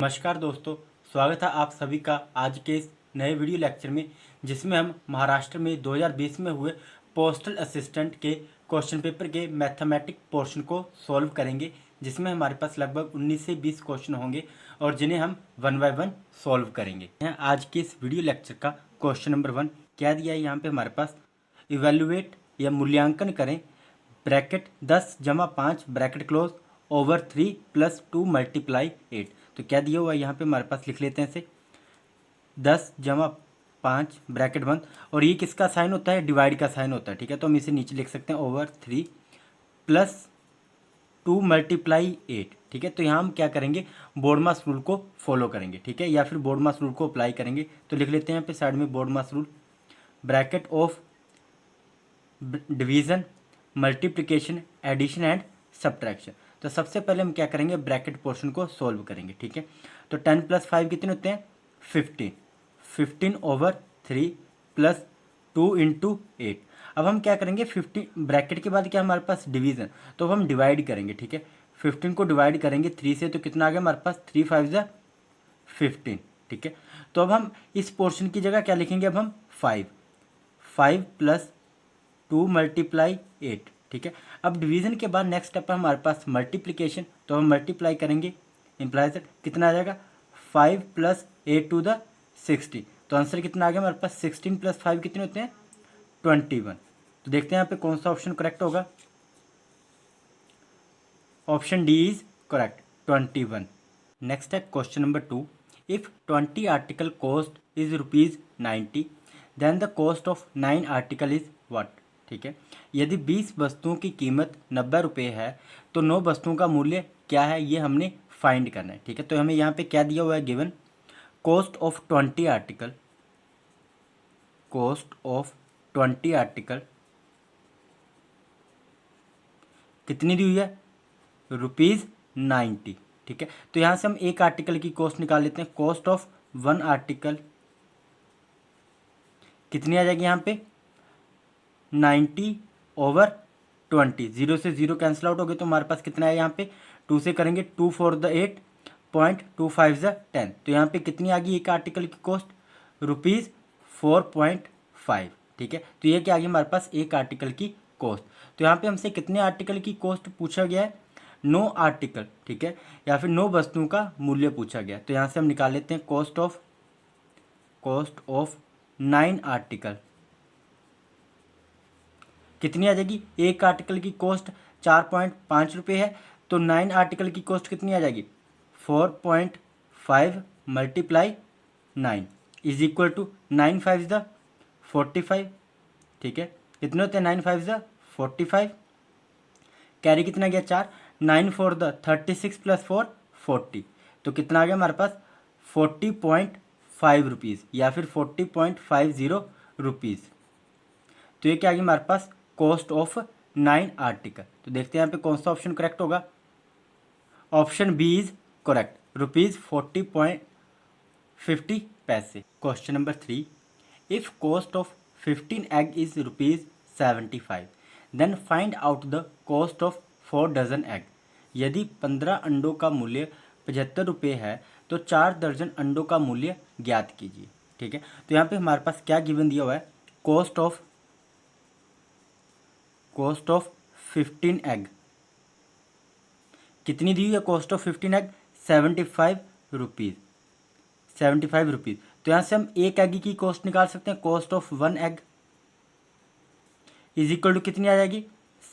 नमस्कार दोस्तों, स्वागत है आप सभी का आज के इस नए वीडियो लेक्चर में, जिसमें हम महाराष्ट्र में 2020 में हुए पोस्टल असिस्टेंट के क्वेश्चन पेपर के मैथमेटिक पोर्शन को सॉल्व करेंगे, जिसमें हमारे पास लगभग 19 से 20 क्वेश्चन होंगे और जिन्हें हम वन बाय वन सॉल्व करेंगे। आज के इस वीडियो लेक्चर का क्वेश्चन नंबर 1 क्या दिया है यहाँ पे हमारे पास, इवेल्युएट या मूल्यांकन करें ब्रैकेट 10 जमा 5 bracket close over 3 plus 2 multiply 8। तो क्या दिया हुआ है यहाँ पे हमारे पास, लिख लेते हैं इसे 10 जमा 5 ब्रैकेट बंद, और ये किसका साइन होता है, डिवाइड का साइन होता है। ठीक है, तो हम इसे नीचे लिख सकते हैं ओवर 3 प्लस 2 मल्टीप्लाई 8। ठीक है, तो यहाँ हम क्या करेंगे, बोर्डमास रूल को फॉलो करेंगे। ठीक है, या फिर बोर्डमास रूल को अप्लाई करेंगे। तो लिख लेते हैं यहाँ पे साइड में BODMAS rule, bracket of division multiplication addition and subtraction. तो सबसे पहले हम क्या करेंगे, ब्रैकेट पोर्शन को सॉल्व करेंगे। ठीक है, तो 10 + 5 कितने होते हैं, 15। 15 ओवर 3 प्लस 2 × 8। अब हम क्या करेंगे, 15 ब्रैकेट के बाद क्या हमारे पास डिवीज़न, तो अब हम डिवाइड करेंगे। ठीक है, 15 को डिवाइड करेंगे 3 से, तो कितना आ गया हमारे पास, 3 × 5 = 15। ठीक है, तो अब हम इस पोर्शन की जगह क्या लिखेंगे, अब हम 5 प्लस 2 मल्टीप्लाई 8। ठीक है, अब डिवीज़न के बाद नेक्स्ट स्टेप है हमारे पास मल्टीप्लिकेशन, तो हम मल्टीप्लाई करेंगे, इम्प्लाइज कितना आ जाएगा, 5 + 8 × 60। तो आंसर कितना आ गया हमारे पास, 16 + 5 कितने होते हैं, 21। तो देखते हैं यहाँ पे कौन सा ऑप्शन करेक्ट होगा। Option D is correct, 21। Next है question number 2, if 20 article cost is ₹90 then the cost of 9 article is what. ठीक है, यदि 20 वस्तुओं की कीमत 90 रुपये है तो 9 वस्तुओं का मूल्य क्या है, ये हमने फाइंड करना है। ठीक है, तो हमें यहाँ पे क्या दिया हुआ है, given cost of 20 article, cost of 20 article कितनी दी हुई है, ₹90। ठीक है, तो यहाँ से हम एक आर्टिकल की कॉस्ट निकाल लेते हैं। कॉस्ट ऑफ 1 आर्टिकल कितनी आ जाएगी यहाँ पे, 90 ओवर 20। 0 से 0 कैंसिल आउट हो गए, तो हमारे पास कितना है यहाँ पे, 2 से करेंगे 2 × 4 = 8, 0.25 = 10। तो यहाँ पे कितनी आ गई एक आर्टिकल की कॉस्ट, ₹4.5। ठीक है, तो ये क्या आ गई हमारे पास, एक आर्टिकल की कॉस्ट। तो यहाँ पे हमसे कितने आर्टिकल की कॉस्ट पूछा गया है, 9 आर्टिकल। ठीक है, या फिर 9 वस्तुओं का मूल्य पूछा गया। तो यहाँ से हम निकाल लेते हैं कॉस्ट ऑफ 9 आर्टिकल कितनी आ जाएगी, एक आर्टिकल की कॉस्ट 4.5 रुपये है, तो 9 आर्टिकल की कॉस्ट कितनी आ जाएगी, 4.5 × 9 इज इक्वल टू 9 × 5 = 45। ठीक है, कितने होते हैं, 9 × 5 = 45, कैरी कितना गया 4, 9 × 4 = 36 + 4 40। तो कितना आ गया हमारे पास, 40.5 रुपीज़ या फिर 40.50 रुपीज़। तो ये क्या आ गया हमारे पास, कॉस्ट ऑफ 9 आर्टिकल। तो देखते हैं यहाँ पे कौन सा ऑप्शन करेक्ट होगा। Option B is correct, ₹40.50। Question number 3, if cost of 15 egg is ₹75 then find out the cost of 4 dozen egg. यदि 15 अंडों का मूल्य 75 रुपये है तो 4 दर्जन अंडों का मूल्य ज्ञात कीजिए। ठीक है, तो यहाँ पे हमारे पास क्या गिवन दिया हुआ है, कॉस्ट ऑफ 15 एग कितनी दी हुई है, cost of 15 egg 75 rupees, 75 rupees. तो यहाँ से हम एक एग की कॉस्ट निकाल सकते हैं, cost of 1 egg is equal to कितनी आ जाएगी,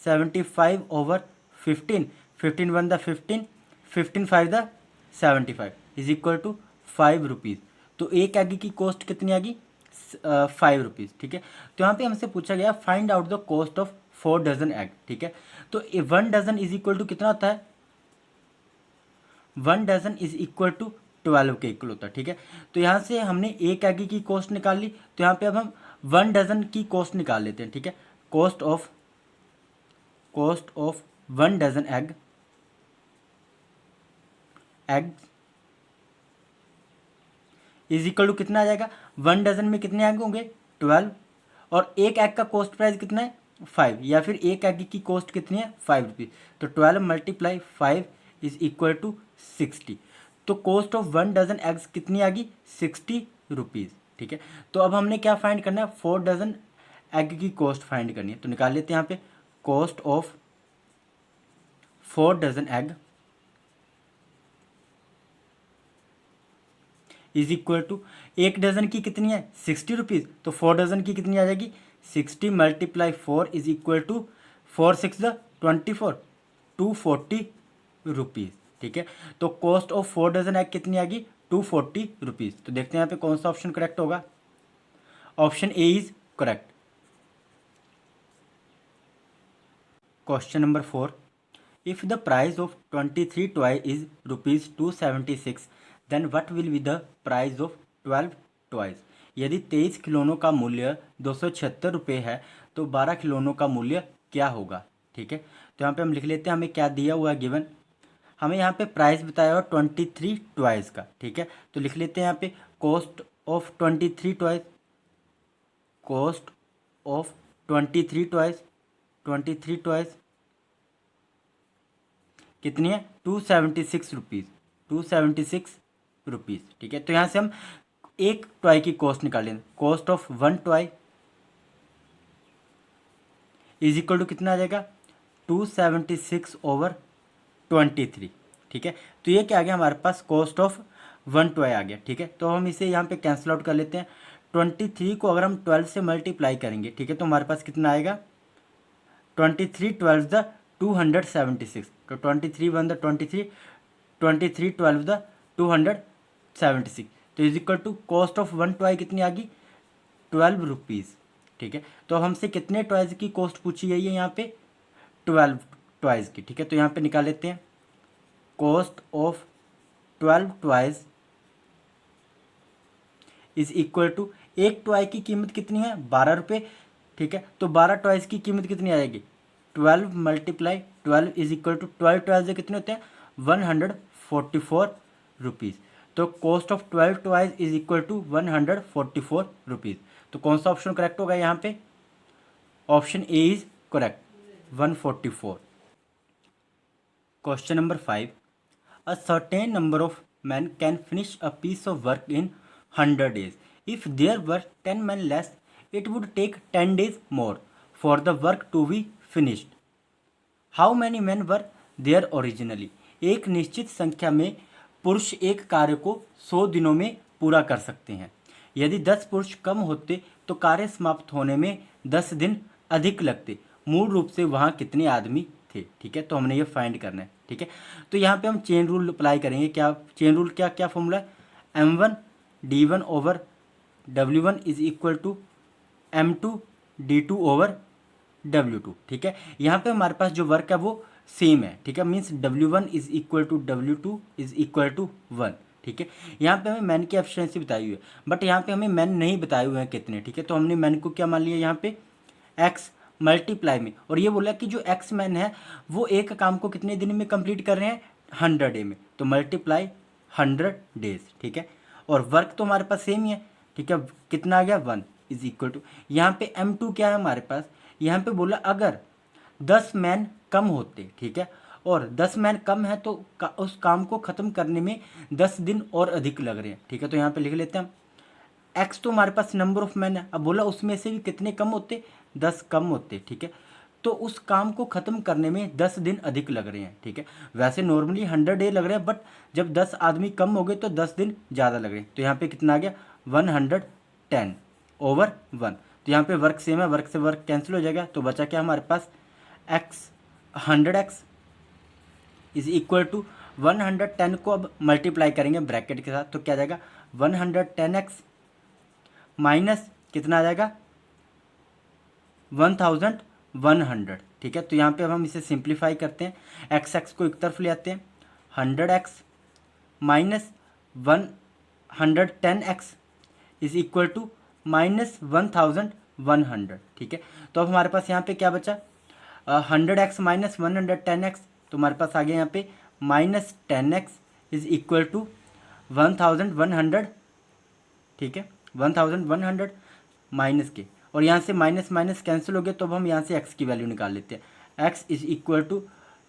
75 over 15, 15 × 1 = 15, 15 × 5 = 75 is equal to 5 rupees. तो एक एग की कॉस्ट कितनी आ गई, 5 रुपीज़। ठीक है, तो यहाँ पे हमसे पूछा गया find out the cost of 4 dozen egg. ठीक है, तो 1 डजन इज इक्वल टू कितना होता है, 1 डजन इज इक्वल टू 12 के इक्वल होता है। ठीक है, तो यहाँ से हमने एक एग की कॉस्ट निकाल ली, तो यहाँ पे अब हम 1 डजन की कॉस्ट निकाल लेते हैं। ठीक है, cost of 1 dozen egg is equal to कितना आ जाएगा, 1 डजन में कितने एग होंगे, 12, और एक एग का कॉस्ट प्राइस कितना है, 5, या फिर एक एग की कॉस्ट कितनी है, 5 रुपीज़। तो 12 × 5 इज इक्वल टू 60। तो कॉस्ट ऑफ 1 डजन एग्स कितनी आ गई 60 रुपीज़। ठीक है, तो अब हमने क्या फाइंड करना है 4 डजन एग की कॉस्ट फाइंड करनी है। तो निकाल लेते हैं यहाँ पे cost of 4 dozen egg is equal to, एक डजन की कितनी है 60 रुपीज़, तो 4 डजन की कितनी आ जाएगी 60 multiply 4 is equal to 4 6 24 240 rupees. ठीक है, तो कॉस्ट ऑफ 4 डजन एग कितनी आ गई 240 रुपीज़। तो देखते हैं यहाँ पे कौन सा ऑप्शन करेक्ट होगा। Option A is correct. Question number 4, if the price of 23 toy is ₹276 then what will be the price of 12 toys. यदि 23 खिलौनों का मूल्य 276 रुपये है तो 12 खिलौनों का मूल्य क्या होगा। ठीक है, तो यहाँ पे हम लिख लेते हैं हमें क्या दिया हुआ है गिवन। हमें यहाँ पे प्राइस बताया हुआ 23 टॉयज़ का। ठीक है, तो लिख लेते हैं यहाँ पे cost of 23 toys, cost of 23 toys, 23 toys कितनी है 276 रुपीज़, 276 रुपीज़। ठीक है, तो यहाँ से हम एक टॉय की कॉस्ट निकाल लेंगे। Cost of 1 toy is equal to कितना आ जाएगा 276 ओवर 23। ठीक है, तो ये क्या आ गया हमारे पास कॉस्ट ऑफ 1 टॉय आ गया। ठीक है, तो हम इसे यहाँ पे कैंसिल आउट कर लेते हैं। 23 को अगर हम 12 से मल्टीप्लाई करेंगे, ठीक है, तो हमारे पास कितना आएगा 23 12 द 276, तो 23 1 द 23, 23 12 द 276, तो is equal to cost of 1 toy कितनी आ गई 12 रुपीज़। ठीक है, तो हमसे कितने टॉयज़ की कॉस्ट पूछी गई है यहाँ पे 12 टॉयज़ की। ठीक है, तो यहाँ पे निकाल लेते हैं cost of 12 toys is equal to, एक टॉय की कीमत कितनी है 12 रुपये। ठीक है, तो 12 टॉयज़ की कीमत कितनी आ जाएगी 12 multiply 12 is equal to 12 toys कितने होते हैं 144 रुपीज़। तो cost of 12 toys is equal to 144 rupees. तो कौन सा ऑप्शन करेक्ट होगा यहाँ पे, option A is correct 144। Question number 5, a certain number of man can finish a piece of work in 100 days. If there were 10 men less, it would take 10 days more for the work to be finished. How many men were there originally? एक निश्चित संख्या में पुरुष एक कार्य को 100 दिनों में पूरा कर सकते हैं। यदि 10 पुरुष कम होते तो कार्य समाप्त होने में 10 दिन अधिक लगते। मूल रूप से वहाँ कितने आदमी थे। ठीक है, तो हमने ये फाइंड करना है। ठीक है, तो यहाँ पे हम चेन रूल अप्लाई करेंगे। क्या चेन रूल, क्या क्या फॉर्मूला है, M1 D1 over W1 is equal to M2 D2 over W2। ठीक है, यहाँ पे हमारे पास जो वर्क है वो सेम है। ठीक है, means W1 is equal to W2 is equal to 1। ठीक है, यहाँ पे हमें मैन की एफिशिएंसी बताई हुई है, बट यहाँ पे हमें मैन नहीं बताए हुए हैं कितने। ठीक है, तो हमने मैन को क्या मान लिया यहाँ पे एक्स मल्टीप्लाई में, और ये बोला कि जो एक्स मैन है वो एक काम को कितने दिन में कंप्लीट कर रहे हैं 100 डे में, तो मल्टीप्लाई 100 डेज। ठीक है, और वर्क तो हमारे पास सेम ही है। ठीक है, कितना आ गया 1 इज इक्वल टू, यहाँ पे M2 क्या है हमारे पास, यहाँ पे बोला अगर 10 मैन कम होते। ठीक है, और 10 मैन कम है तो उस काम को ख़त्म करने में 10 दिन और अधिक लग रहे हैं। ठीक है, तो यहाँ पे लिख लेते हैं हम एक्स तो हमारे पास नंबर ऑफ मैन है, अब बोला उसमें से भी कितने कम होते 10 कम होते। ठीक है, तो उस काम को ख़त्म करने में 10 दिन अधिक लग रहे हैं। ठीक है, वैसे नॉर्मली 100 डे लग रहे हैं, बट जब 10 आदमी कम हो गए तो 10 दिन ज़्यादा लग रहे हैं। तो यहाँ पे कितना आ गया 110 ओवर 1। तो यहाँ पे वर्क सेम है, वर्क से वर्क कैंसिल हो जाएगा, तो बचा क्या हमारे पास X 100x is equal to 110 को अब मल्टीप्लाई करेंगे ब्रैकेट के साथ, तो क्या आ जाएगा 110x माइनस कितना आ जाएगा 1100। ठीक है, तो यहाँ पे अब हम इसे सिंप्लीफाई करते हैं, एक्स एक्स को एक तरफ ले आते हैं, 100x minus 110x is equal to minus 1100। ठीक है, तो अब हमारे पास यहाँ पे क्या बचा 100x माइनस 110x, तो हमारे पास आ गया यहाँ पे minus 10x is equal to 1100। ठीक है, 1100 माइनस के, और यहाँ से माइनस माइनस कैंसिल हो गया, तो अब हम यहाँ से x की वैल्यू निकाल लेते हैं। x is equal to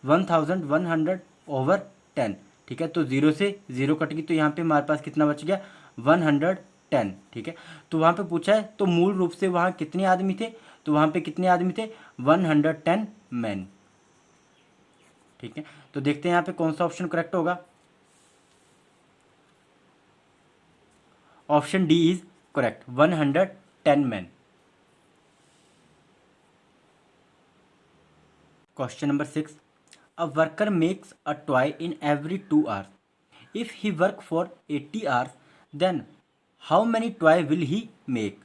1100 over 10। ठीक है। तो 0 से 0 कट गई, तो यहाँ पे हमारे पास कितना बच गया 110, ठीक है। तो वहाँ पे पूछा है तो मूल रूप से वहाँ कितने आदमी थे, तो वहाँ पे कितने आदमी थे 110 मैन, ठीक है। तो देखते हैं यहाँ पे कौन सा ऑप्शन करेक्ट होगा। Option D is correct, 110 man. Question number 6, a worker makes a toy in every 2 hours. If he work for 80 hours then how many toy will he make.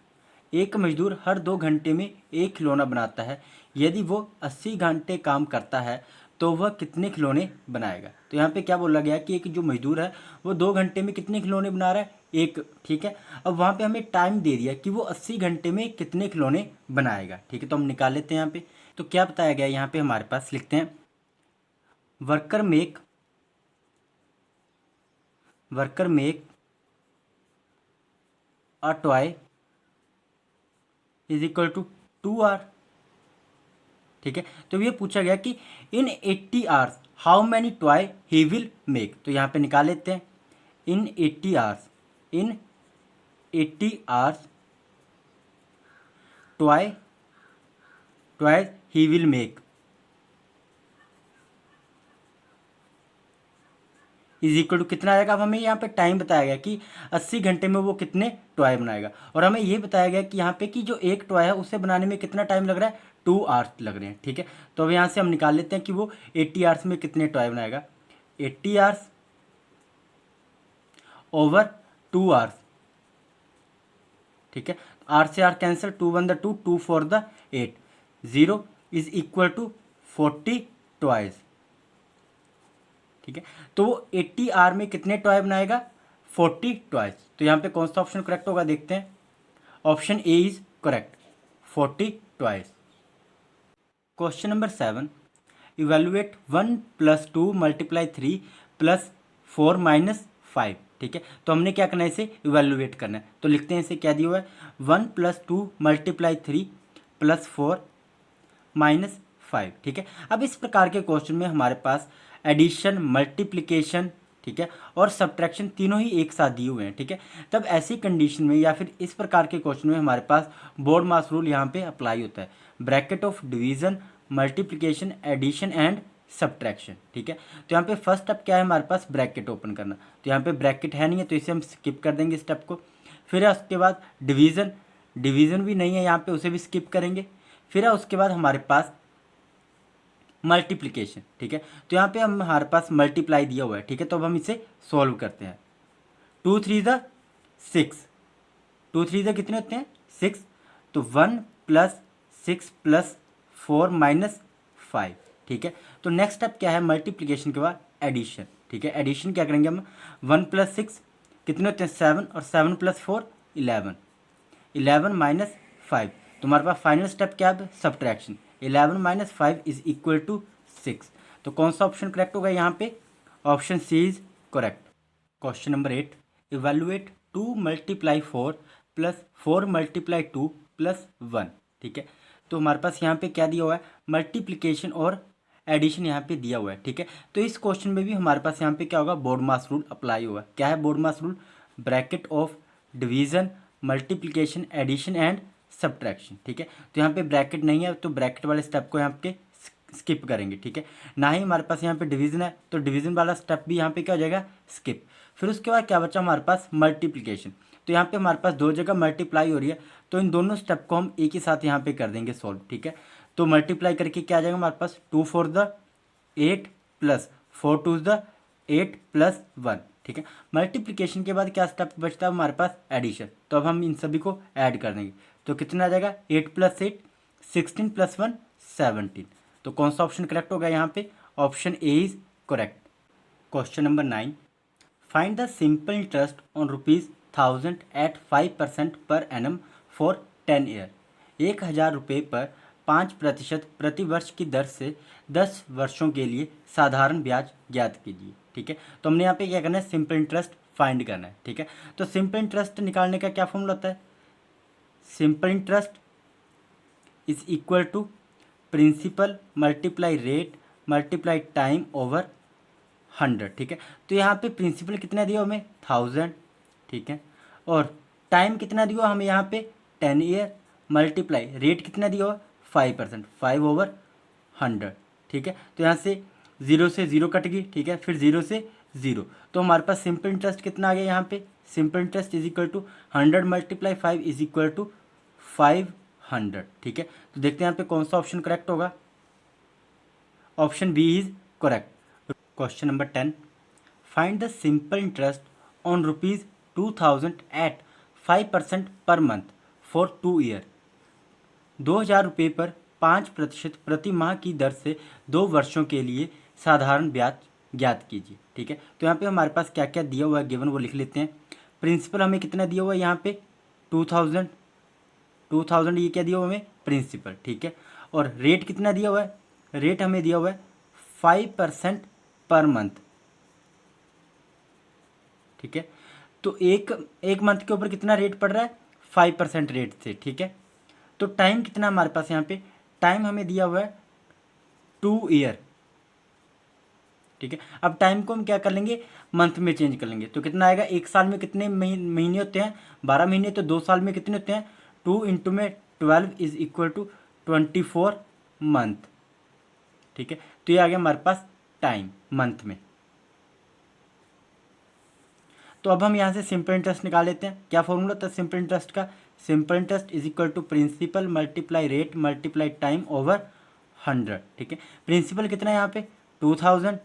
एक मजदूर हर 2 घंटे में एक खिलौना बनाता है। यदि वो 80 घंटे काम करता है तो वह कितने खिलौने बनाएगा। तो यहाँ पे क्या बोला गया कि एक जो मजदूर है वो 2 घंटे में कितने खिलौने बना रहा है, एक, ठीक है। अब वहाँ पे हमें टाइम दे दिया कि वो 80 घंटे में कितने खिलौने बनाएगा, ठीक है। तो हम निकाल लेते हैं यहाँ पे। तो क्या बताया गया यहाँ पे हमारे पास, लिखते हैं worker make a toy is equal to 2 hour, ठीक है। तो ये पूछा गया कि in 80 hours how many toy he will make. तो यहाँ पे निकाल लेते हैं, in 80 hours toy he will make is equal to कितना आएगा। अब हमें यहाँ पे टाइम बताया गया कि 80 घंटे में वो कितने टॉय बनाएगा, और हमें ये बताया गया कि यहाँ पे कि जो एक टॉय है उसे बनाने में कितना टाइम लग रहा है, 2 आवर्स लग रहे हैं, ठीक है। तो अब यहाँ से हम निकाल लेते हैं कि वो 80 आवर्स में कितने टॉय बनाएगा। 80 आवर्स ओवर 2 आवर्स, ठीक है। आर से आर कैंसिल, 2 1 द 2, 2 4 द 8, 0 इज इक्वल टू 40 टॉयज, ठीक है। तो वो 80 आर में कितने टॉय बनाएगा, 40 टॉयज। तो यहाँ पे कौन सा ऑप्शन करेक्ट होगा, देखते हैं। Option A is correct, 40 toys. Question number 7, evaluate 1 + 2 × 3 + 4 - 5, ठीक है। तो हमने क्या करना है, इसे इवेलुएट करना है। तो लिखते हैं, इसे क्या दिया हुआ है 1 + 2 × 3 + 4 - 5, ठीक है। अब इस प्रकार के क्वेश्चन में हमारे पास एडिशन, मल्टीप्लिकेशन, ठीक है, और सब्ट्रैक्शन तीनों ही एक साथ दिए हुए हैं, ठीक है। तब ऐसी कंडीशन में या फिर इस प्रकार के क्वेश्चन में हमारे पास बोर्ड मास रूल यहाँ पे अप्लाई होता है, bracket of division, multiplication, addition and subtraction, ठीक है। तो यहाँ पे फर्स्ट स्टेप क्या है, हमारे पास ब्रैकेट ओपन करना। तो यहाँ पे ब्रैकेट है नहीं है, तो इसे हम स्किप कर देंगे स्टेप को। फिर है उसके बाद डिवीजन भी नहीं है यहाँ पे, उसे भी स्किप करेंगे। फिर है उसके बाद हमारे पास मल्टीप्लिकेशन, ठीक है। तो यहाँ पे हमारे पास मल्टीप्लाई दिया हुआ है, ठीक है। तो अब हम इसे सॉल्व करते हैं। 2 3 द 6, 2 3 द कितने होते हैं 6। तो 1 + 6 + 4 - 5, ठीक है। तो नेक्स्ट स्टेप क्या है, मल्टीप्लिकेशन के बाद एडिशन, ठीक है। एडिशन क्या करेंगे हम, 1 + 6 कितने होते हैं 7, और 7 + 4 11, 11 - 5। तो हमारे पास फाइनल स्टेप क्या है, सब्ट्रैक्शन, 11 - 5 इज इक्वल टू 6। तो कौन सा ऑप्शन करेक्ट होगा यहाँ पे, option C is correct. Question number 8, evaluate 2 × 4 + 4 × 2 + 1, ठीक है। तो हमारे पास यहाँ पे क्या दिया हुआ है, मल्टीप्लिकेशन और एडिशन यहाँ पे दिया हुआ है, ठीक है। तो इस क्वेश्चन में भी हमारे पास यहाँ पे क्या होगा, बोर्ड मास रूल अप्लाई होगा। क्या है BODMAS rule, bracket of division, multiplication, addition and subtraction, ठीक है। तो यहाँ पे ब्रैकेट नहीं है, तो ब्रैकेट वाले स्टेप को यहाँ पे स्किप करेंगे, ठीक है। ना ही हमारे पास यहाँ पे डिवीजन है, तो डिवीजन वाला स्टेप भी यहाँ पे क्या हो जाएगा, स्किप। फिर उसके बाद क्या बचा हमारे पास, मल्टीप्लिकेशन। तो यहाँ पे हमारे पास 2 जगह मल्टीप्लाई हो रही है, तो इन दोनों स्टेप को हम एक ही साथ यहाँ पे कर देंगे सॉल्व, ठीक है। तो मल्टीप्लाई करके क्या आ जाएगा हमारे पास, 2 4 द 8 + 4 2 द 8 + 1, ठीक है। मल्टीप्लिकेशन के बाद क्या स्टेप बचता है हमारे पास, एडिशन। तो अब हम इन सभी को ऐड कर देंगे, तो कितना आ जाएगा 8 + 8 16 + 1 17। तो कौन सा ऑप्शन करेक्ट होगा यहाँ पे, option A is correct. Question number 9, find the simple interest on ₹1000 at 5% per annum for 10 year. 1000 रुपये पर 5% प्रति वर्ष की दर से 10 वर्षों के लिए साधारण ब्याज ज्ञात कीजिए, ठीक है। तो हमने यहाँ पे क्या करना है, सिंपल इंटरेस्ट फाइंड करना है, ठीक है। तो सिंपल इंटरेस्ट निकालने का क्या फॉर्मूला होता है, simple interest is equal to principal multiply rate multiply time over 100, ठीक है। तो यहाँ पे प्रिंसिपल कितना दिया हमें 1000, ठीक है। और टाइम कितना दिया हमें यहाँ पे 10 ईयर, मल्टीप्लाई रेट कितना दिया हुआ 5%, 5/100, ठीक है। तो यहाँ से 0 से 0 कट गई, ठीक है, फिर 0 से 0, तो हमारे पास सिंपल इंटरेस्ट कितना आ गया यहाँ पे, simple interest is equal to 100 × 5 is equal to 500, ठीक है। तो देखते हैं यहाँ पे कौन सा ऑप्शन करेक्ट होगा। Option B is correct. Question number 10, find the simple interest on ₹2000 at 5% per month for 2 year. 2000 रुपये पर 5% प्रति माह की दर से 2 वर्षों के लिए साधारण ब्याज ज्ञात कीजिए, ठीक है। तो यहाँ पे हमारे पास क्या क्या दिया हुआ है गिवन वो लिख लेते हैं। प्रिंसिपल हमें कितना दिया हुआ है यहाँ पे 2000, ये क्या दिया हुआ हमें प्रिंसिपल, ठीक है। और रेट कितना दिया हुआ है, रेट हमें दिया हुआ है 5% पर मंथ, ठीक है। तो एक मंथ के ऊपर कितना रेट पड़ रहा है 5% रेट से, ठीक है। तो टाइम कितना हमारे पास यहाँ पे, टाइम हमें दिया हुआ है 2 ईयर, ठीक है। अब टाइम को हम क्या कर लेंगे मंथ में चेंज कर लेंगे, तो कितना आएगा, एक साल में कितने महीने होते हैं 12 महीने, तो 2 साल में कितने होते हैं 2 × 12 इज इक्वल टू 24 मंथ, ठीक है। तो ये आ गया हमारे पास टाइम मंथ में। तो अब हम यहाँ से सिंपल इंटरेस्ट निकाल लेते हैं। क्या फॉर्मूला था सिंपल इंटरेस्ट का, simple interest is equal to principal multiply rate multiply time over 100, ठीक है। प्रिंसिपल कितना है यहाँ पे 2000,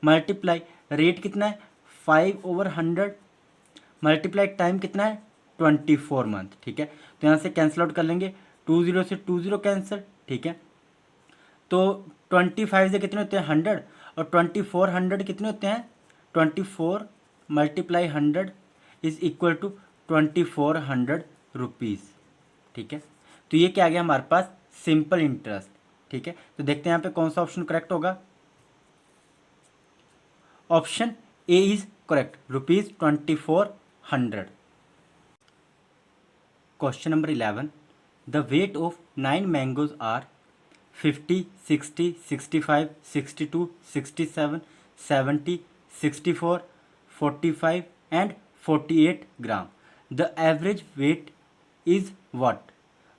मल्टीप्लाई रेट कितना है 5/100, मल्टीप्लाई टाइम कितना है 24 मंथ, ठीक है। तो यहाँ से कैंसिल आउट कर लेंगे, 20 से 20 कैंसिल, ठीक है। तो 25 से कितने होते हैं 100, और 2400 कितने होते हैं 24 × 100 इज इक्वल टू 2400 रुपीज़, ठीक है। तो ये क्या आ गया हमारे पास सिंपल इंटरेस्ट, ठीक है। तो देखते हैं यहाँ पे कौन सा ऑप्शन करेक्ट होगा। Option A is correct, ₹2400। Question number 11, the weight of 9 mangoes are 50, 60, 65, 62, 67, 70, 64, 45 and 48 gram. The average weight is what.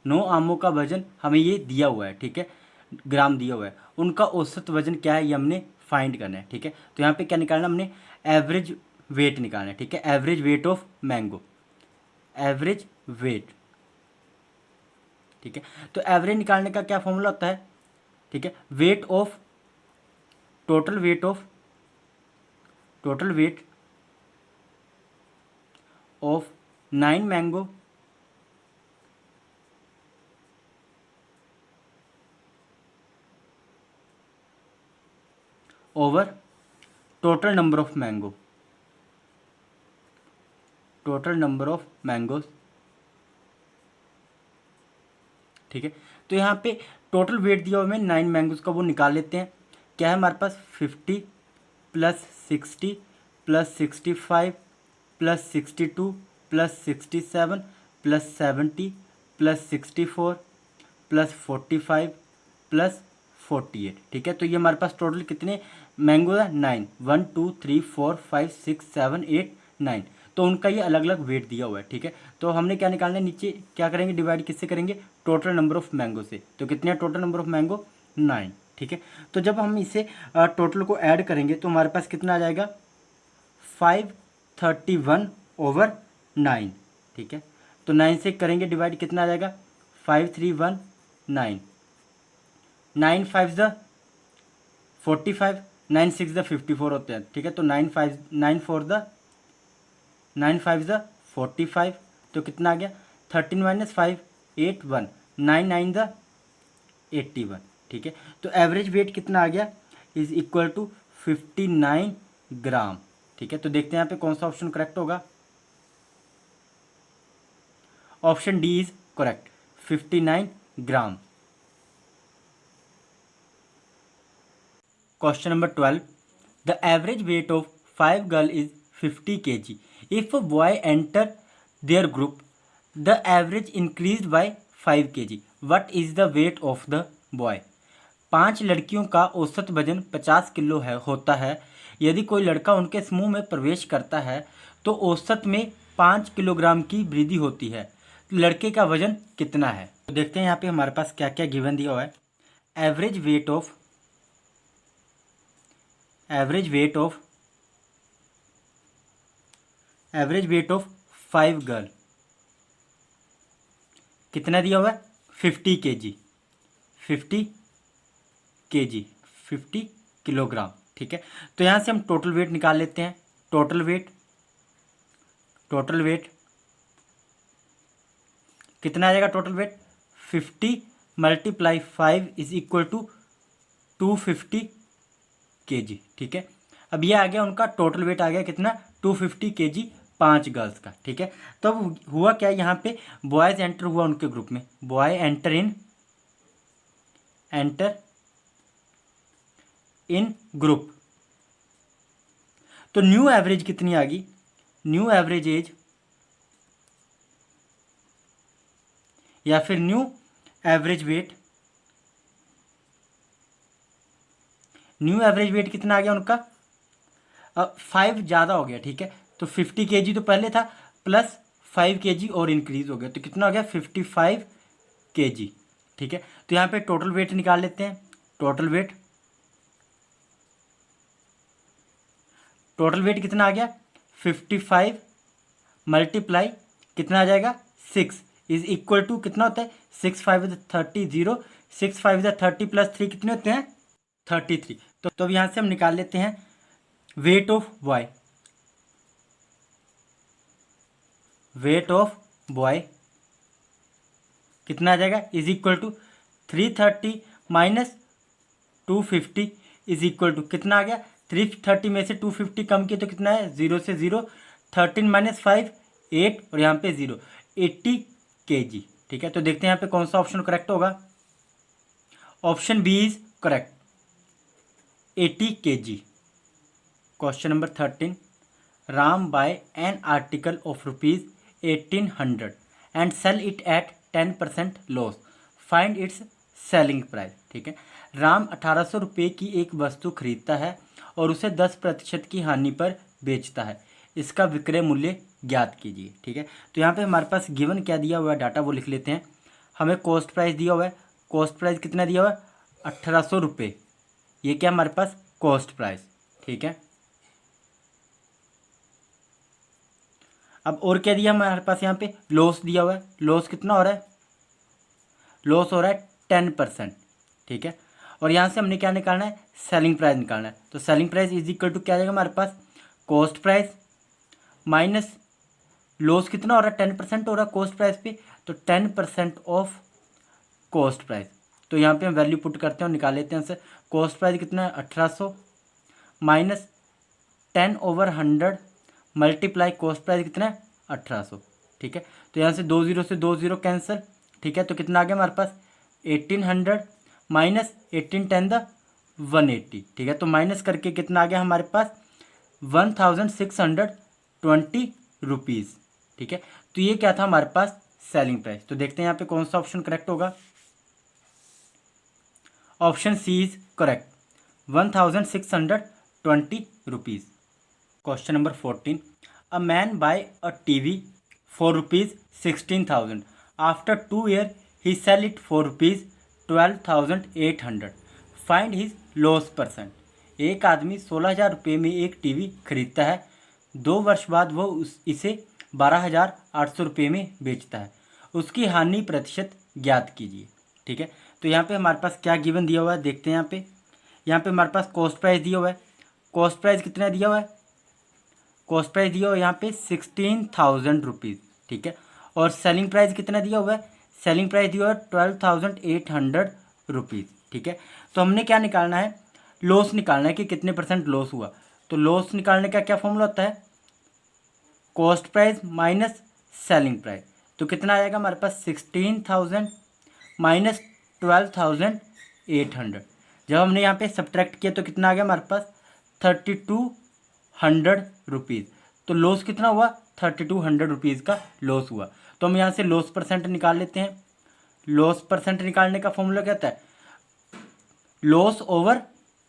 9 आमों का वजन हमें ये दिया हुआ है, ठीक है, ग्राम दिया हुआ है, उनका औसत वजन क्या है ये हमने फाइंड करना है, ठीक है। तो यहाँ पे क्या निकालना हमने एवरेज वेट निकालना है, ठीक है, average weight of mango, average weight, ठीक है। तो एवरेज निकालने का क्या फॉर्मूला होता है, ठीक है, weight of total weight of of 9 mango over total number of mango, total number of mangoes, ठीक है। तो यहाँ पे टोटल वेट दिया हुआ हमें 9 मैंगोज का, वो निकाल लेते हैं। क्या है हमारे पास 50 + 60 + 65 + 62 + 67 + 70 + 64 + 45 + 48, ठीक है। तो ये हमारे पास टोटल कितने मैंगो है 9, 1 2 3 4 5 6 7 8 9, तो उनका ये अलग अलग वेट दिया हुआ है, ठीक है। तो हमने क्या निकालना है, नीचे क्या करेंगे डिवाइड किससे करेंगे टोटल नंबर ऑफ मैंगो से। तो कितने हैं टोटल नंबर ऑफ मैंगो 9, ठीक है। तो जब हम इसे टोटल को ऐड करेंगे तो हमारे पास कितना आ जाएगा 531/9, ठीक है। तो 9 से करेंगे डिवाइड कितना आ जाएगा 5319, 9 5 ज़ 45, 9 6 ज़ 54 होते हैं, ठीक है। तो 9 5 9 4 ज़ 9 5 ज़ 45, तो कितना आ गया 13 - 5 8 1, 9 9 ज़ 81, ठीक है। तो एवरेज वेट कितना आ गया इज इक्वल टू 59 ग्राम, ठीक है। तो देखते हैं यहाँ पे कौन सा ऑप्शन करेक्ट होगा। Option D is correct, 59 gram. Question number 12, the average weight of 5 girl is 50 kg. If a boy enter their group, the average increased by 5 kg. What is the weight of the boy? 5 लड़कियों का औसत वजन 50 kilo होता है, यदि कोई लड़का उनके समूह में प्रवेश करता है तो औसत में 5 किलोग्राम की वृद्धि होती है। लड़के का वजन कितना है? तो देखते हैं यहाँ पे हमारे पास क्या क्या गिवन दिया हुआ है। एवरेज वेट ऑफ 5 गर्ल कितना दिया हुआ है? 50 kg 50 किलोग्राम। ठीक है, तो यहाँ से हम टोटल वेट निकाल लेते हैं। टोटल वेट कितना आ जाएगा? Total weight 50 × 5 is equal to 250 kg। ठीक है, अब ये आ गया उनका टोटल वेट आ गया कितना? 250 kg 5 गर्ल्स का। ठीक है, तो अब हुआ क्या, यहाँ पे बॉयज एंटर हुआ उनके ग्रुप में। बॉय एंटर इन ग्रुप, तो न्यू एवरेज कितनी आ गई? न्यू एवरेज एज या फिर न्यू एवरेज वेट कितना आ गया उनका? 5 ज़्यादा हो गया। ठीक है, तो 50 kg तो पहले था, प्लस 5 kg और इंक्रीज हो गया, तो कितना हो गया? 55 kg। ठीक है, तो यहाँ पे टोटल वेट निकाल लेते हैं। टोटल वेट कितना आ गया? 55 × कितना आ जाएगा? 6 इज इक्वल टू कितना होता है? 6 5 30 0 6 5 30 प्लस 3 कितने होते हैं? 33। तो अब यहाँ से हम निकाल लेते हैं वेट ऑफ बॉय कितना आ जाएगा? Is equal to 330 minus 250 is equal to कितना आ गया? 330 में से 250 कम किया तो कितना है? 0 से 0, 13 माइनस 5 8 और यहाँ पे 0, 80 kg। ठीक है, तो देखते हैं यहाँ पे कौन सा ऑप्शन करेक्ट होगा। Option B is correct, 80 kg। Question number 13, Ram buy an article of ₹1800 and sell it at 10% loss, find its selling price. ठीक है, राम 1800 रुपये की एक वस्तु खरीदता है और उसे 10% की हानि पर बेचता है, इसका विक्रय मूल्य ज्ञात कीजिए। ठीक है, तो यहाँ पे हमारे पास गिवन क्या दिया हुआ है, डाटा वो लिख लेते हैं। हमें कॉस्ट प्राइस दिया हुआ है। कॉस्ट प्राइस कितना दिया हुआ है? 1800 रुपये। ये क्या हमारे पास? Cost price. ठीक है, अब और क्या दिया हमारे पास? यहाँ पे लॉस दिया हुआ है। लॉस कितना हो रहा है? लॉस हो रहा है 10%। ठीक है, और यहाँ से हमने क्या निकालना है? सेलिंग प्राइस निकालना है। तो selling price is equal to क्या आ जाएगा हमारे पास? कॉस्ट प्राइस माइनस लॉस कितना हो रहा है? 10% हो रहा है कॉस्ट प्राइस पे, तो 10% ऑफ कॉस्ट प्राइस। तो यहाँ पे हम वैल्यू पुट करते हैं और निकाल लेते हैं। कॉस्ट प्राइस कितना है? 1800 माइनस 10/100 मल्टीप्लाई कॉस्ट प्राइस कितना है? 1800। ठीक है, तो यहाँ से 2 0 से 2 0 कैंसिल। ठीक है, तो कितना आ गया हमारे पास? 1800 माइनस 18 10 द 180। ठीक है, तो माइनस करके कितना आ गया हमारे पास? 1620 रुपीज़। ठीक है, तो ये क्या था हमारे पास? Selling price. तो देखते हैं यहाँ पे कौन सा ऑप्शन करेक्ट होगा। Option C is correct, 1620 rupees. Question number 14, a man buy a TV for ₹16,000 after 2 years he sell it for ₹12,800, find his loss percent. एक आदमी 16,000 रुपये में एक टीवी खरीदता है, 2 वर्ष बाद वो इसे 12,800 रुपये में बेचता है, उसकी हानि प्रतिशत ज्ञात कीजिए। ठीक है, तो यहाँ पे हमारे पास क्या गिवन दिया हुआ है, देखते हैं। यहाँ पे हमारे पास कॉस्ट प्राइस दिया हुआ है। कॉस्ट प्राइस कितना दिया हुआ है? कॉस्ट प्राइस दिया हुआ है यहाँ पे 16,000 रुपीज़। ठीक है, और सेलिंग प्राइस कितना दिया हुआ है? सेलिंग प्राइस दिया हुआ है 12,800 रुपीज़। ठीक है, तो हमने क्या निकालना है? लॉस निकालना है कि कितने % लॉस हुआ। तो लॉस निकालने का क्या फॉर्मूला होता है? Cost price minus selling price. तो कितना आएगा हमारे पास? 16,000 माइनस 12,800। जब हमने यहाँ पे सब्ट्रैक्ट किया तो कितना आ गया हमारे पास? 3,200 रुपीज़। तो लॉस कितना हुआ? 3,200 रुपीज़ का लॉस हुआ। तो हम यहाँ से लॉस परसेंट निकाल लेते हैं। लॉस परसेंट निकालने का फॉर्मूला क्या होता है? Loss over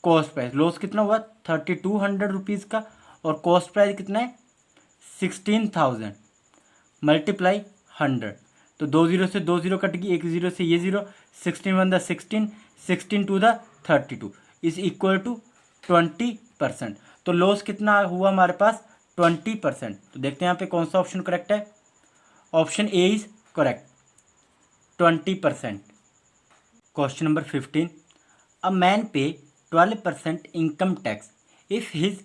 cost price, loss कितना हुआ 3200 रुपीज़ का, और कॉस्ट प्राइस कितना है 16,000 मल्टीप्लाई 100, तो 2 जीरो से 2 जीरो कट गई, 1 जीरो से ये जीरो, 16 1 द 16, 16 2 द 32 इज इक्वल टू 20%। तो लॉस कितना हुआ हमारे पास 20%। तो देखते हैं यहाँ पे कौन सा ऑप्शन करेक्ट है। Option A is correct, 20%। Question number 15, a man पे 12% income tax if his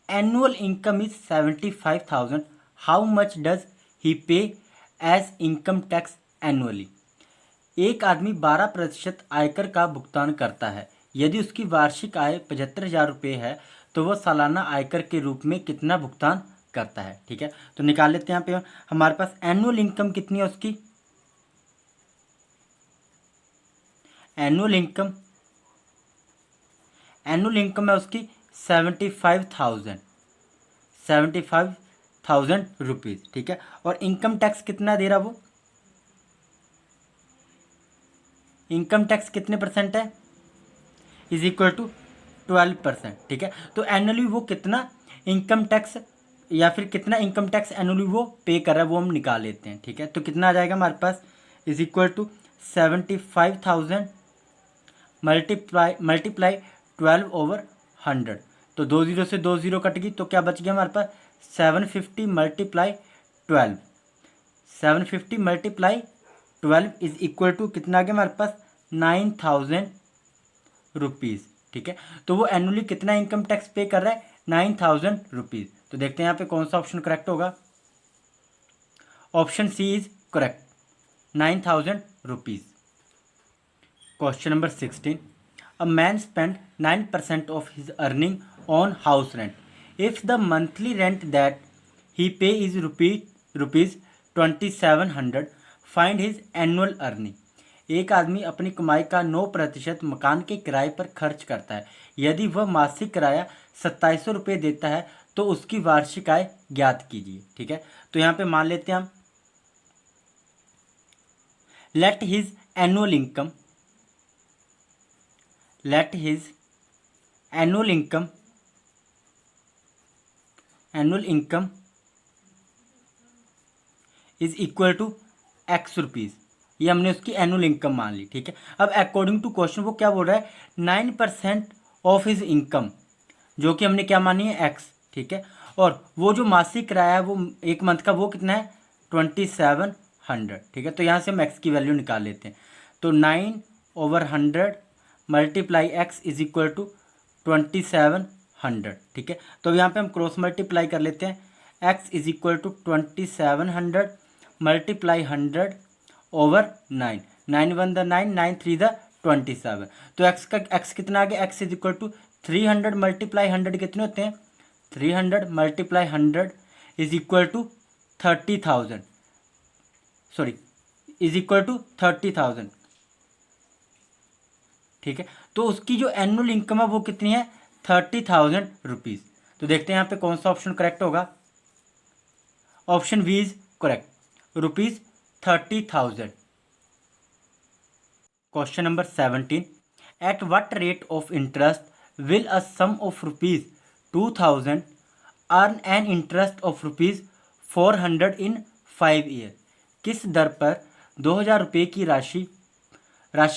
annual income is 75,000, how much does he पे एज इनकम टैक्स एनुअली। एक आदमी 12% आयकर का भुगतान करता है। यदि उसकी वार्षिक आय 75,000 रुपये है तो वह सालाना आयकर के रूप में कितना भुगतान करता है। ठीक है, तो निकाल लेते हैं यहाँ पे हमारे पास एनुअल इनकम कितनी है उसकी। एनुअल इनकम है उसकी 75,000 रुपीज़। ठीक है, और इनकम टैक्स कितना दे रहा वो, इनकम टैक्स कितने परसेंट है, इज इक्वल टू 12%। ठीक है, तो एनुअली वो कितना इनकम टैक्स या फिर कितना इनकम टैक्स एनुअली वो पे कर रहा है वो हम निकाल लेते हैं। ठीक है, तो कितना आ जाएगा हमारे पास, इज इक्वल टू 75,000 मल्टीप्लाई 12/100, तो 2 जीरो से 2 जीरो कट गई, तो क्या बच गया हमारे पास 750 multiply 12, 750 multiply 12 is equal to कितना आ गया हमारे पास 9,000 रुपीज़। ठीक है, तो वो एनुअली कितना इनकम टैक्स पे कर रहा है 9,000 रुपीज़। तो देखते हैं यहाँ पे कौन सा ऑप्शन करेक्ट होगा। Option C is correct, 9,000 rupees. Question number 16, a man spend 9% of his earning on house rent if the monthly rent that he pay is rupees 2,700, find his annual earning. एक आदमी अपनी कमाई का 9% मकान के किराए पर खर्च करता है। यदि वह मासिक किराया 2700 रुपये देता है तो उसकी वार्षिक आय ज्ञात कीजिए। ठीक है, तो यहाँ पे मान लेते हैं हम, let his annual income is equal to X rupees. ये हमने उसकी एनुअल इनकम मान ली। ठीक है, अब अकॉर्डिंग टू क्वेश्चन वो क्या बोल रहा है 9% ऑफ हिज इनकम, जो कि हमने क्या मानी है एक्स। ठीक है, और वो जो मासिक किराया है वो एक मंथ का वो कितना है 2,700। ठीक है, तो यहाँ से हम एक्स की वैल्यू निकाल लेते हैं, तो 9/100 multiply X is equal to 2,700। ठीक है, तो यहाँ पे हम क्रॉस मल्टीप्लाई कर लेते हैं, X is equal to 2,700 multiply 100/9, 9 1 द 9, 9 3 द 27। तो एक्स कितना आ गया, X is equal to 300 multiply 100 कितने होते हैं 300 multiply 100 is equal to 30,000, sorry is equal to 30,000। ठीक है, तो उसकी जो एनुअल इनकम है वो कितनी है 30,000 रुपीज़। तो देखते हैं यहाँ पे कौन सा ऑप्शन करेक्ट होगा। Option B is correct, ₹30,000। Question number 17, at what rate of interest will a sum of ₹2,000 earn an interest of ₹400 in 5 year. किस दर पर 2,000 रुपये की राशि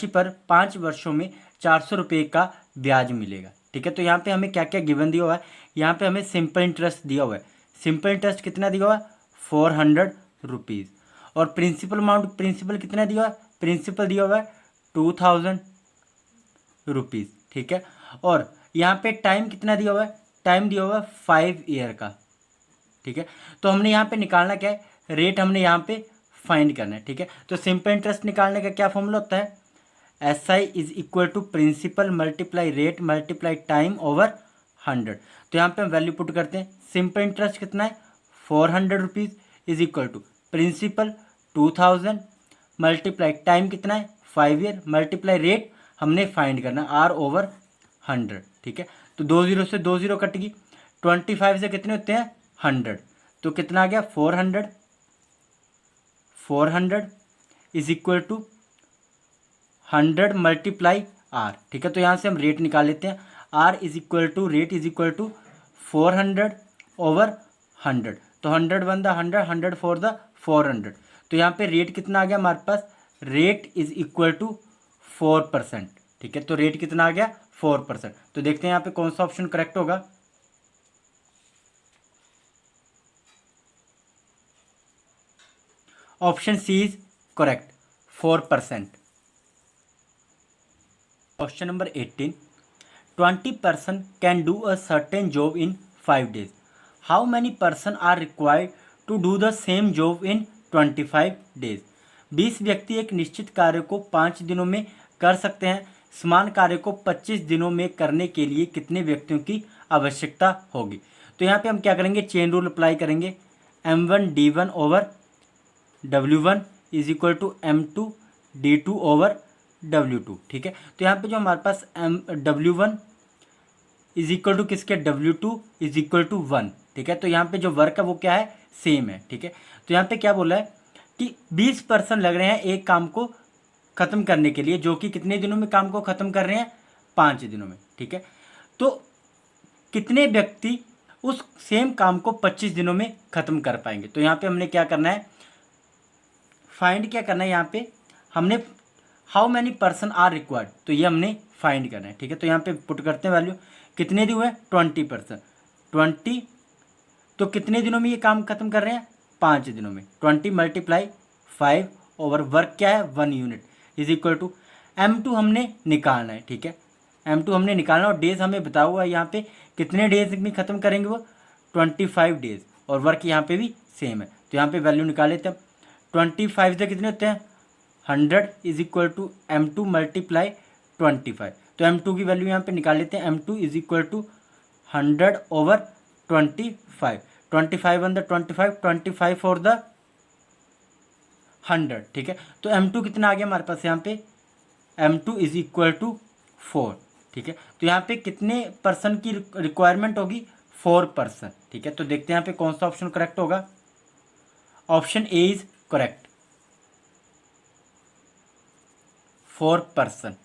पर 5 वर्षों में 400 रुपये का ब्याज मिलेगा। ठीक है, तो यहाँ पे हमें क्या क्या गिवन दिया हुआ है, यहाँ पे हमें सिंपल इंटरेस्ट दिया हुआ है। सिंपल इंटरेस्ट कितना दिया हुआ है 400 रुपीज़, और प्रिंसिपल कितना दिया हुआ है, प्रिंसिपल दिया हुआ है 2,000 रुपीज़। ठीक है, और यहाँ पे टाइम कितना दिया हुआ है, टाइम दिया हुआ है 5 ईयर का। ठीक है, तो हमने यहाँ पे निकालना क्या है, रेट हमने यहाँ पे फाइंड करना है। ठीक है, तो सिंपल इंटरेस्ट निकालने का क्या फॉर्मूला होता है, SI is equal to principal multiply rate multiply time over 100। तो यहाँ पे हम वैल्यू पुट करते हैं, सिंपल इंटरेस्ट कितना है 400 rupees is equal to principal 2,000 multiply time कितना है 5 ईयर मल्टीप्लाई रेट हमने फाइंड करना R/100। ठीक है, तो 2 जीरो से 2 जीरो कट गई, 25 से कितने होते हैं 100, तो कितना आ गया 400 is equal to 100 multiply R। ठीक है, तो यहाँ से हम रेट निकाल लेते हैं, R is equal to rate is equal to 400 over 100, तो 100 वन द 100, 100 फॉर द 400, तो यहाँ पे रेट कितना आ गया हमारे पास, रेट इज इक्वल टू 4%, ठीक है। तो रेट कितना आ गया 4%। तो देखते हैं यहाँ पे कौन सा ऑप्शन करेक्ट होगा। Option C is correct, 4%। Question number 18, 20 person can do a certain job in 5 days. How many person are required to do the same job in 25 days? 20 व्यक्ति एक निश्चित कार्य को 5 दिनों में कर सकते हैं। समान कार्य को 25 दिनों में करने के लिए कितने व्यक्तियों की आवश्यकता होगी? तो यहाँ पे हम क्या करेंगे, चेन रूल अप्लाई करेंगे। M1 D1 over W1 is equal to M2 D2 over W2, ठीक है। तो यहाँ पे जो हमारे पास W1 इज इक्वल टू किसके, W2 इज इक्वल टू 1, ठीक है। तो यहाँ पे जो वर्क है वो क्या है, सेम है, ठीक है। तो यहाँ पे क्या बोला है कि 20 पर्सन लग रहे हैं एक काम को ख़त्म करने के लिए, जो कि कितने दिनों में काम को ख़त्म कर रहे हैं, 5 दिनों में, ठीक है। तो कितने व्यक्ति उस सेम काम को 25 दिनों में ख़त्म कर पाएंगे? तो यहाँ पे हमने क्या करना है, फाइंड क्या करना है, यहाँ पे हमने how many person are required, तो ये हमने फाइंड करना है, ठीक है। तो यहाँ पे पुट करते हैं वैल्यू, कितने दिए हुए हैं, 20%, 20, तो कितने दिनों में ये काम खत्म कर रहे हैं, 5 दिनों में। 20 मल्टीप्लाई 5 ओवर वर्क क्या है, 1 unit is equal to M2 हमने निकालना है, ठीक है। M2 हमने निकालना और डेज हमें बताया हुआ है यहाँ पे कितने डेज में ख़त्म करेंगे वो, 25 डेज, और वर्क यहाँ पे भी सेम है। तो यहाँ पे वैल्यू निकाल लेते हैं। 25 से कितने होते हैं, 100 is equal to M2 multiply 25, तो M2 की वैल्यू यहाँ पे निकाल लेते हैं। M2 is equal to 100 over 25, 25 on the 25, 25 for the 100, ठीक है। तो M2 कितना आ गया हमारे पास यहाँ पे, M2 इज इक्वल टू 4, ठीक है। तो यहाँ पे कितने पर्सन की रिक्वायरमेंट होगी, 4 पर्सन, ठीक है। तो देखते हैं यहाँ पे कौन सा ऑप्शन करेक्ट होगा। Option A is correct, 4 person.